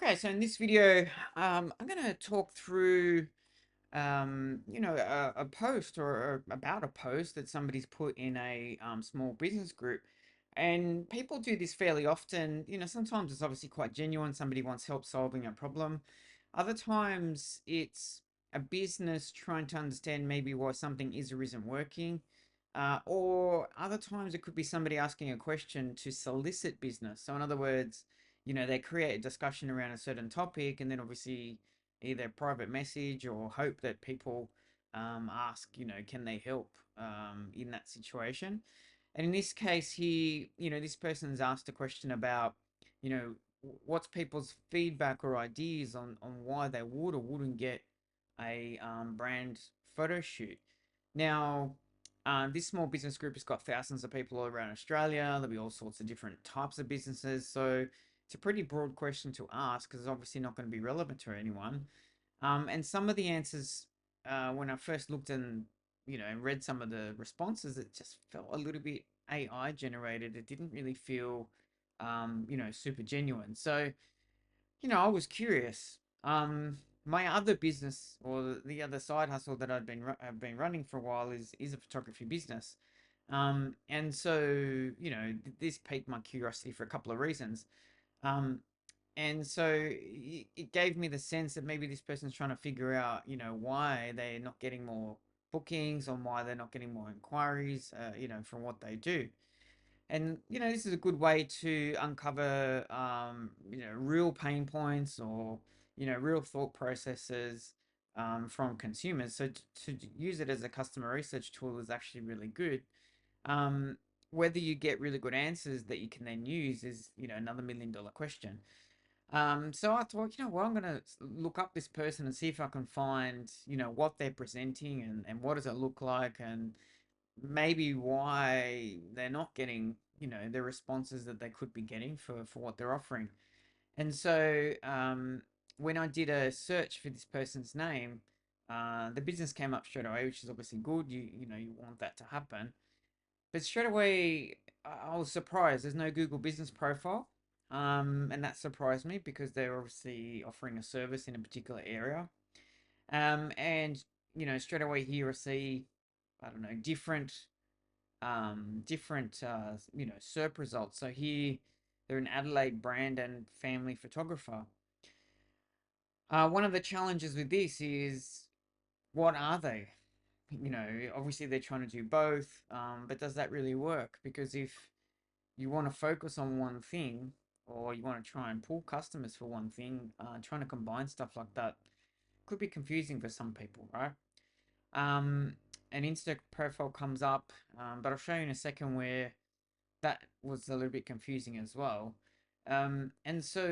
Okay, so in this video, I'm going to talk through, a post or about a post that somebody's put in a small business group. And people do this fairly often. Sometimes it's obviously quite genuine. Somebody wants help solving a problem. Other times it's a business trying to understand maybe why something is or isn't working. Or other times it could be somebody asking a question to solicit business. So in other words, they create a discussion around a certain topic and then obviously either private message or hope that people ask, can they help in that situation. And in this case, this person's asked a question about, what's people's feedback or ideas on why they would or wouldn't get a brand photo shoot. Now, this small business group has got thousands of people all around Australia. There'll be all sorts of different types of businesses. So it's a pretty broad question to ask because it's obviously not going to be relevant to anyone. And some of the answers, when I first looked and read some of the responses, it just felt a little bit AI generated. It didn't really feel, super genuine. So, I was curious. My other business or the other side hustle that I've been running for a while is a photography business. And so, this piqued my curiosity for a couple of reasons. Um, and so it gave me the sense that maybe this person's trying to figure out, why they're not getting more bookings or why they're not getting more inquiries, from what they do. And, this is a good way to uncover, real pain points or, real thought processes from consumers. So to use it as a customer research tool is actually really good. Um, Whether you get really good answers that you can then use is, another $1 million question. So I thought, well, I'm gonna look up this person and see if I can find, what they're presenting and what does it look like and maybe why they're not getting, the responses that they could be getting for what they're offering. And so when I did a search for this person's name, the business came up straight away, which is obviously good. You want that to happen. But straight away, I was surprised. There's no Google business profile. And that surprised me because they're obviously offering a service in a particular area. And straight away here I see, I don't know, different SERP results. So here they're an Adelaide brand and family photographer. One of the challenges with this is, what are they? Obviously they're trying to do both, but does that really work? Because if you want to focus on one thing or you want to try and pull customers for one thing, trying to combine stuff like that could be confusing for some people, right? Um, an Insta profile comes up, but I'll show you in a second where that was a little bit confusing as well. And so,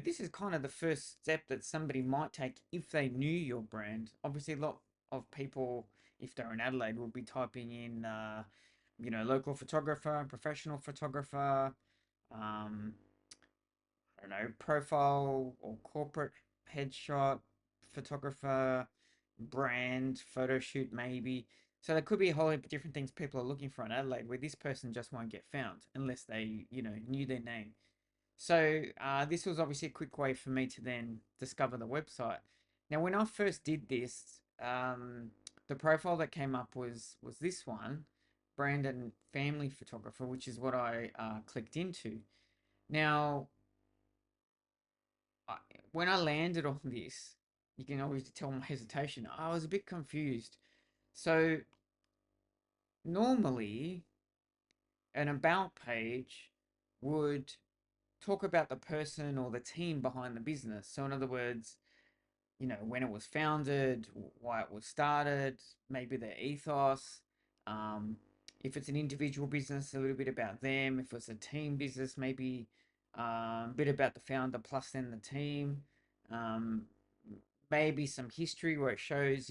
this is kind of the first step that somebody might take if they knew your brand. Obviously, a lot of people, if they're in Adelaide, will be typing in, local photographer, professional photographer, um, I don't know, profile or corporate headshot photographer, brand, photo shoot, maybe. So there could be a whole heap of different things people are looking for in Adelaide where this person just won't get found unless they, knew their name. So this was obviously a quick way for me to then discover the website. Now, when I first did this, the profile that came up was this one, Brandon Family Photographer, which is what I clicked into. Now, I, when I landed on this, you can always tell my hesitation. I was a bit confused. So normally, an about page would talk about the person or the team behind the business. So, in other words, when it was founded, why it was started, maybe their ethos. Um, if it's an individual business, a little bit about them. If it's a team business, maybe a bit about the founder plus then the team. Um, Maybe some history where it shows,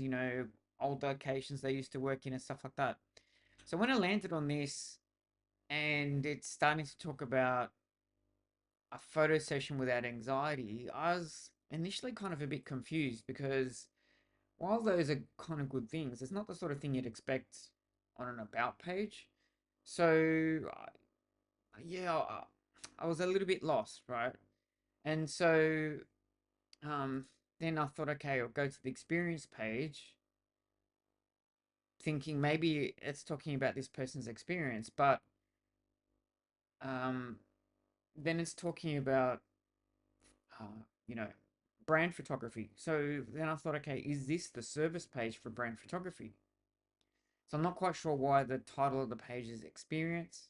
old locations they used to work in and stuff like that. So when I landed on this and it's starting to talk about a photo session without anxiety, I was initially kind of a bit confused because while those are kind of good things, it's not the sort of thing you'd expect on an about page. So, yeah, I was a little bit lost, right? And so um, then I thought, okay, I'll go to the experience page, thinking maybe it's talking about this person's experience, but um, then it's talking about, uh, you know, brand photography. So then I thought, okay, is this the service page for brand photography? So I'm not quite sure why the title of the page is experience.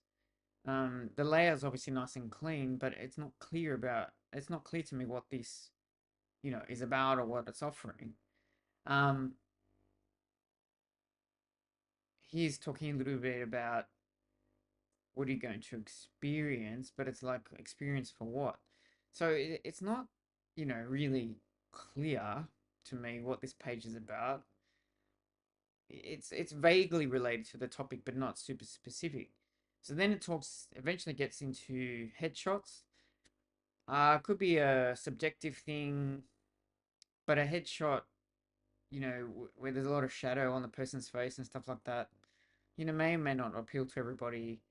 The layout is obviously nice and clean, but it's not clear to me what this, is about or what it's offering. Um, he's talking a little bit about what are you going to experience, but it's like experience for what? So it's not, really clear to me what this page is about. It's vaguely related to the topic, but not super specific. So then it talks, eventually gets into headshots. Could be a subjective thing, but a headshot, where there's a lot of shadow on the person's face and stuff like that, may or may not appeal to everybody.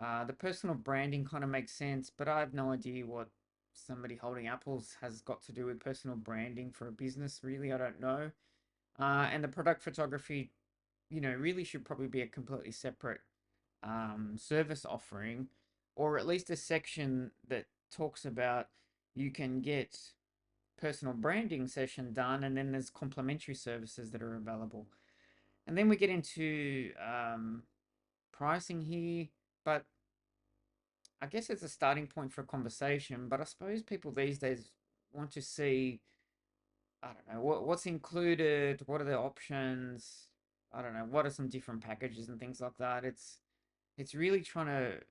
The personal branding kind of makes sense, but I have no idea what somebody holding apples has got to do with personal branding for a business, really. I don't know. And the product photography, really should probably be a completely separate service offering, or at least a section that talks about you can get personal branding session done, and then there's complementary services that are available. And then we get into pricing here, but I guess it's a starting point for a conversation. But I suppose people these days want to see, I don't know, what's included, what are the options, I don't know, what are some different packages and things like that. It's really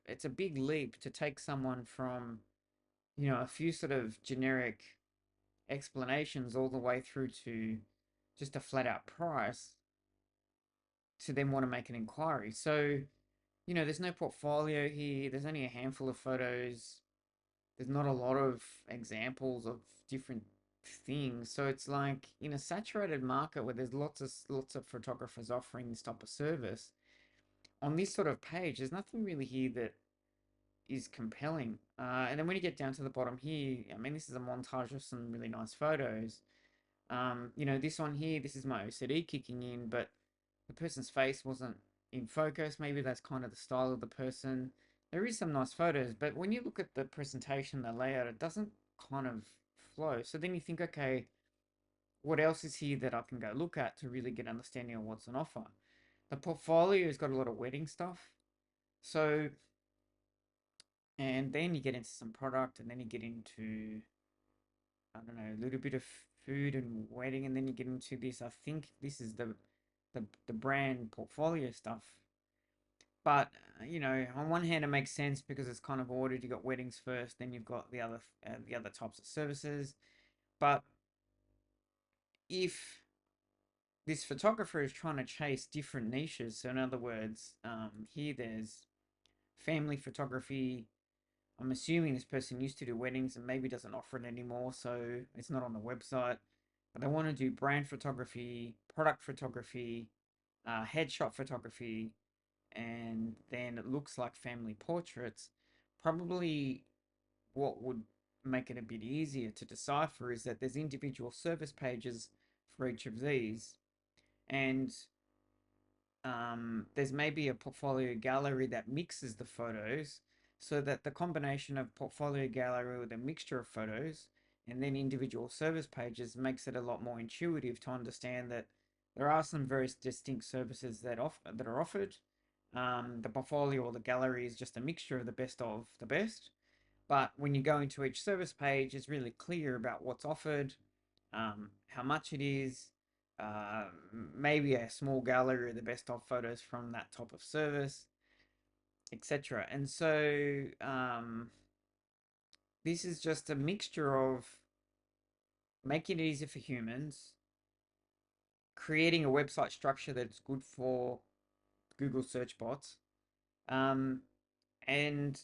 it's a big leap to take someone from, a few sort of generic explanations all the way through to just a flat out price to then want to make an inquiry. So, there's no portfolio here. There's only a handful of photos. There's not a lot of examples of different things. So it's like in a saturated market where there's lots of photographers offering this type of service, on this sort of page, there's nothing really here that is compelling. And then when you get down to the bottom here, I mean, this is a montage of some really nice photos. This one here, this is my OCD kicking in, but the person's face wasn't in focus. Maybe that's kind of the style of the person. There is some nice photos, but when you look at the presentation, the layout, it doesn't kind of flow. So then you think, okay, what else is here that I can go look at to really get an understanding of what's on offer? The portfolio's got a lot of wedding stuff. So, and then you get into some product, and then you get into, I don't know, a little bit of food and wedding, and then you get into this. I think this is the brand portfolio stuff. But on one hand, it makes sense because it's kind of ordered. You got weddings first, then you've got the other types of services. But if this photographer is trying to chase different niches, so in other words, here there's family photography. I'm assuming this person used to do weddings and maybe doesn't offer it anymore, so it's not on the website. But they want to do brand photography, product photography, headshot photography, and then it looks like family portraits. Probably what would make it a bit easier to decipher is that there's individual service pages for each of these, and there's maybe a portfolio gallery that mixes the photos so that the combination of portfolio gallery with a mixture of photos and then individual service pages makes it a lot more intuitive to understand that there are some very distinct services that are offered. The portfolio or the gallery is just a mixture of the best of the best. But when you go into each service page, it's really clear about what's offered, how much it is, uh, maybe a small gallery of the best of photos from that type of service, etc. And so this is just a mixture of making it easy for humans, creating a website structure that's good for Google search bots, um, and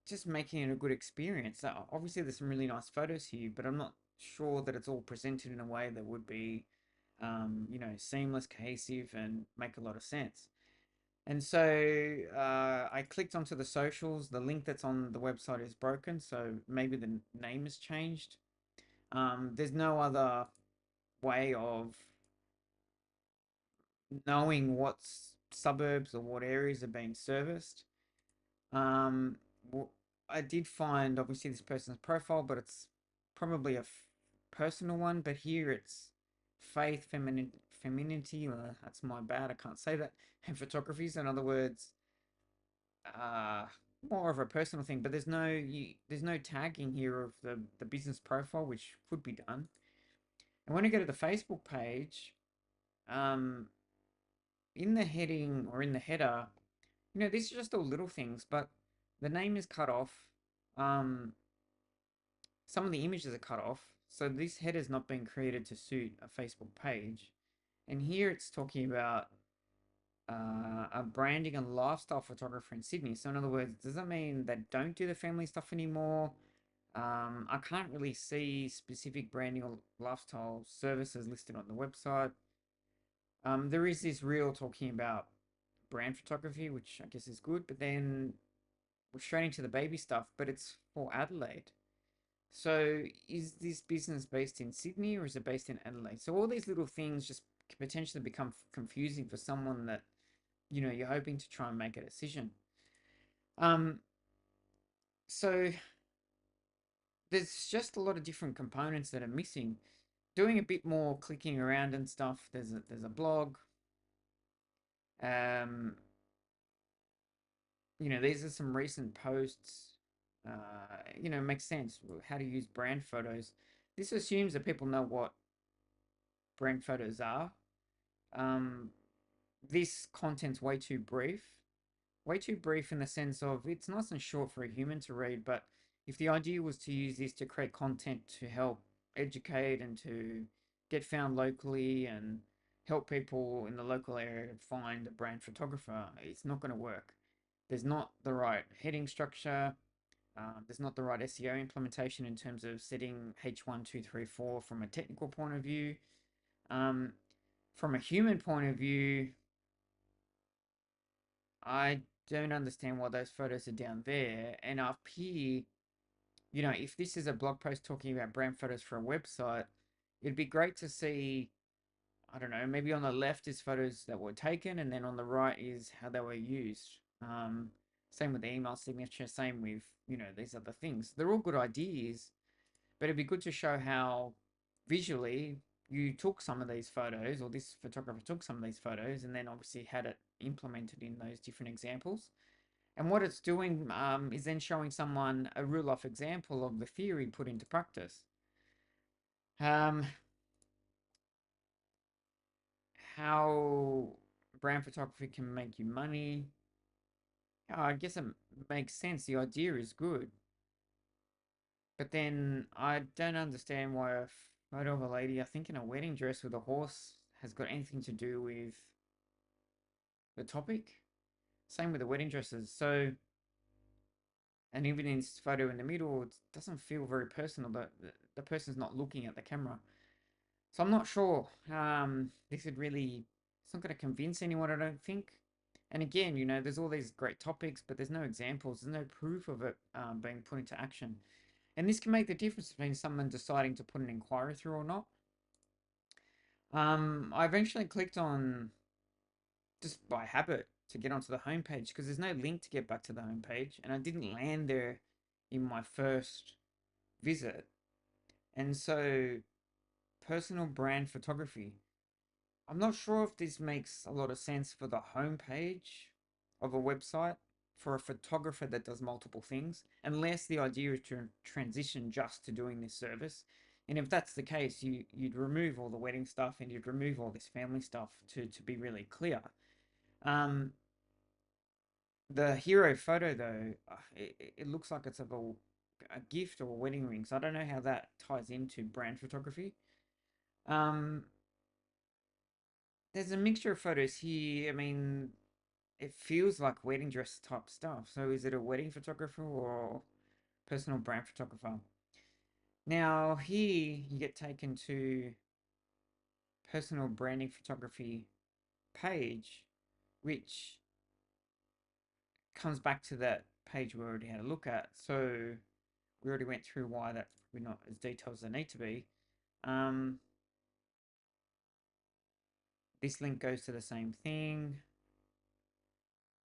just making it a good experience. Obviously, there's some really nice photos here, but I'm not sure that it's all presented in a way that would be, seamless, cohesive, and make a lot of sense. And so I clicked onto the socials. The link that's on the website is broken, so maybe the name has changed. There's no other way of knowing what suburbs or what areas are being serviced. Um, I did find obviously this person's profile, but it's probably a personal one. But here it's faith, femininity. That's my bad. I can't say that. And photography. So in other words, uh, more of a personal thing. But there's no tagging here of the business profile, which could be done. And when I go to the Facebook page, um, in the heading or in the header, these are just all little things, but the name is cut off. Um, some of the images are cut off. So this header is not being created to suit a Facebook page. And here it's talking about a branding and lifestyle photographer in Sydney. So in other words, does that mean they don't do the family stuff anymore? I can't really see specific branding or lifestyle services listed on the website. There is this reel talking about brand photography, which I guess is good, but then we're straight into the baby stuff, but it's for Adelaide. So is this business based in Sydney or is it based in Adelaide? So all these little things just potentially become confusing for someone that, you're hoping to try and make a decision. Um, so there's just a lot of different components that are missing. Doing a bit more clicking around and stuff. There's a blog. Um, these are some recent posts. Makes sense how to use brand photos. This assumes that people know what brand photos are. Um, this content's way too brief in the sense of it's nice and short for a human to read. But if the idea was to use this to create content to help educate and to get found locally and help people in the local area find a brand photographer, it's not going to work. There's not the right heading structure. There's not the right SEO implementation in terms of setting H1, 2, 3, 4 from a technical point of view. Um, from a human point of view, I don't understand why those photos are down there. And up here, if this is a blog post talking about brand photos for a website, it'd be great to see, I don't know, maybe on the left is photos that were taken, and then on the right is how they were used. Same with the email signature, same with, these other things. They're all good ideas, but it'd be good to show how visually you took some of these photos, or this photographer took some of these photos, and then obviously had it implemented in those different examples. And what it's doing is then showing someone a real life example of the theory put into practice. Um, how brand photography can make you money. I guess it makes sense. The idea is good. But then I don't understand why a photo of a lady, I think in a wedding dress with a horse, has got anything to do with the topic. Same with the wedding dresses. So, and even in this photo in the middle, it doesn't feel very personal. The person's not looking at the camera. So I'm not sure. This would really, it's not going to convince anyone, I don't think. And again, there's all these great topics, but there's no examples, there's no proof of it being put into action. And this can make the difference between someone deciding to put an inquiry through or not. I eventually clicked on, just by habit, to get onto the homepage because there's no link to get back to the homepage, and I didn't land there in my first visit. And so, personal brand photography. I'm not sure if this makes a lot of sense for the homepage of a website for a photographer that does multiple things, unless the idea is to transition just to doing this service. And if that's the case, you'd remove all the wedding stuff and you'd remove all this family stuff to be really clear. Um, the hero photo though, it looks like it's of a gift or a wedding ring. So I don't know how that ties into brand photography. Um, there's a mixture of photos here. I mean, it feels like wedding dress type stuff. So is it a wedding photographer or personal brand photographer? Now here you get taken to personal branding photography page, which comes back to that page we already had a look at. So we already went through why that's probably not as detailed as they need to be. Um, this link goes to the same thing.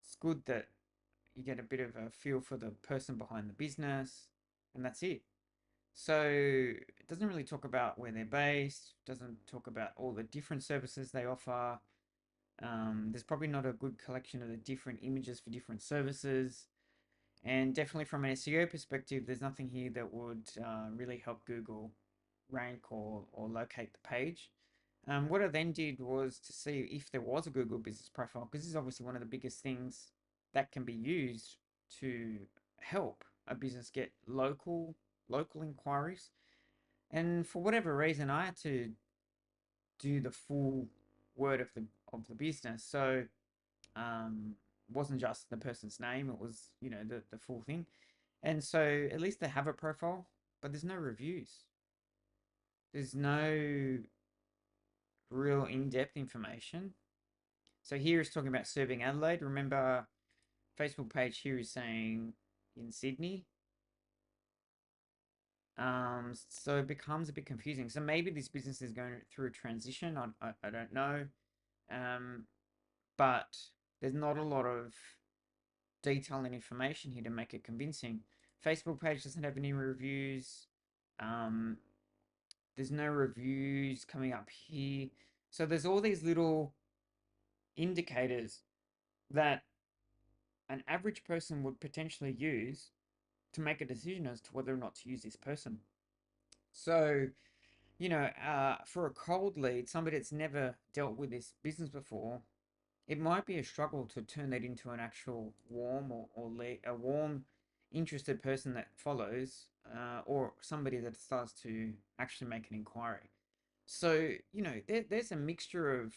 It's good that you get a bit of a feel for the person behind the business, and that's it. So it doesn't really talk about where they're based, doesn't talk about all the different services they offer. There's probably not a good collection of the different images for different services. And definitely from an SEO perspective, there's nothing here that would really help Google rank or locate the page. What I then did was to see if there was a Google business profile, because this is obviously one of the biggest things that can be used to help a business get local inquiries. And for whatever reason, I had to do the full word of the business. So um, wasn't just the person's name; it was the full thing. And so at least they have a profile, but there's no reviews. There's no real in-depth information. So here is talking about serving Adelaide. Remember, Facebook page here is saying in Sydney. So it becomes a bit confusing. So maybe this business is going through a transition. I don't know. Um, but there's not a lot of detail and information here to make it convincing. Facebook page doesn't have any reviews. Um, there's no reviews coming up here. So there's all these little indicators that an average person would potentially use to make a decision as to whether or not to use this person. So, for a cold lead, somebody that's never dealt with this business before, it might be a struggle to turn that into an actual warm or a warm, interested person that follows, or somebody that starts to actually make an inquiry. So, there's a mixture of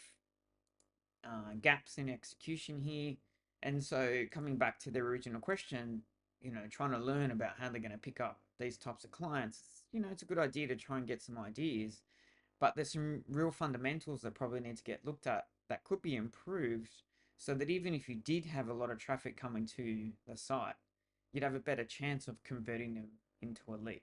gaps in execution here. And so, coming back to the original question, trying to learn about how they're going to pick up these types of clients, it's a good idea to try and get some ideas. But there's some real fundamentals that probably need to get looked at that could be improved so that even if you did have a lot of traffic coming to the site, you'd have a better chance of converting them into a lead.